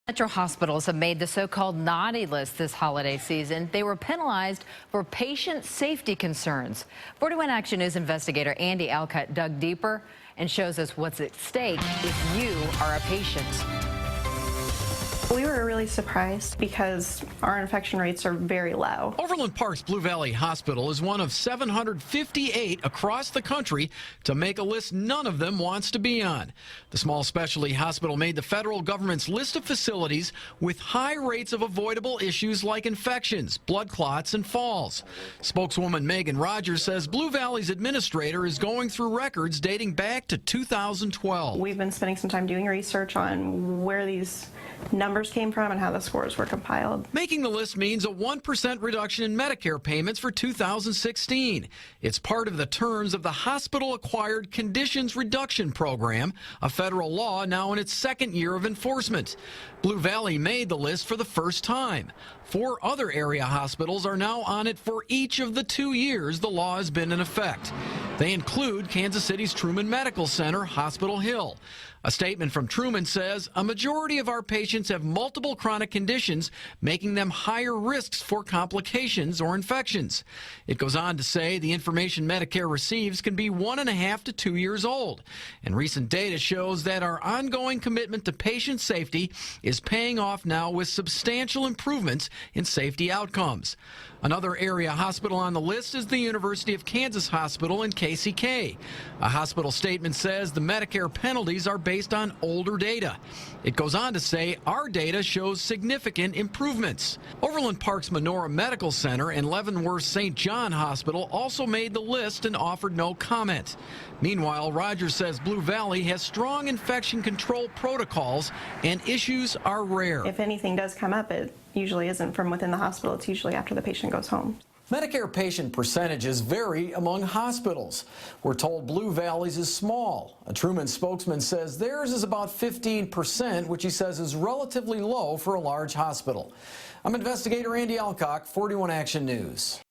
Metro hospitals have made the so-called naughty list this holiday season. They were penalized for patient safety concerns. 41 Action News investigator Andy Alcott dug deeper and shows us what's at stake if you are a patient. We were really surprised because our infection rates are very low. Overland Park's Blue Valley Hospital is one of 758 across the country to make a list none of them wants to be on. The small specialty hospital made the federal government's list of facilities with high rates of avoidable issues like infections, blood clots, and falls. Spokeswoman Megan Rogers says Blue Valley's administrator is going through records dating back to 2012. We've been spending some time doing research on where these numbers came from and how the scores were compiled. Making the list means a 1% reduction in Medicare payments for 2016. It's part of the terms of the Hospital Acquired Conditions Reduction Program, a federal law now in its second year of enforcement. Blue Valley made the list for the first time. 4 other area hospitals are now on it for each of the 2 years the law has been in effect. They include Kansas City's Truman Medical Center, Hospital Hill. A statement from Truman says a majority of our patients have multiple chronic conditions, making them higher risks for complications or infections. It goes on to say the information Medicare receives can be 1.5 to 2 years old. And recent data shows that our ongoing commitment to patient safety is paying off now with substantial improvements in safety outcomes. Another area hospital on the list is the University of Kansas Hospital in KCK. A hospital statement says the Medicare penalties are based on older data. It goes on to say our data shows significant improvements. Overland Park's Menorah Medical Center and Leavenworth's St. John Hospital also made the list and offered no comment. Meanwhile, Rogers says Blue Valley has strong infection control protocols and issues are rare. If anything does come up, it usually isn't from within the hospital. It's usually after the patient goes home. Medicare patient percentages vary among hospitals. We're told Blue Valley's is small. A Truman spokesman says theirs is about 15%, which he says is relatively low for a large hospital. I'm investigator Andy Alcock, 41 Action News.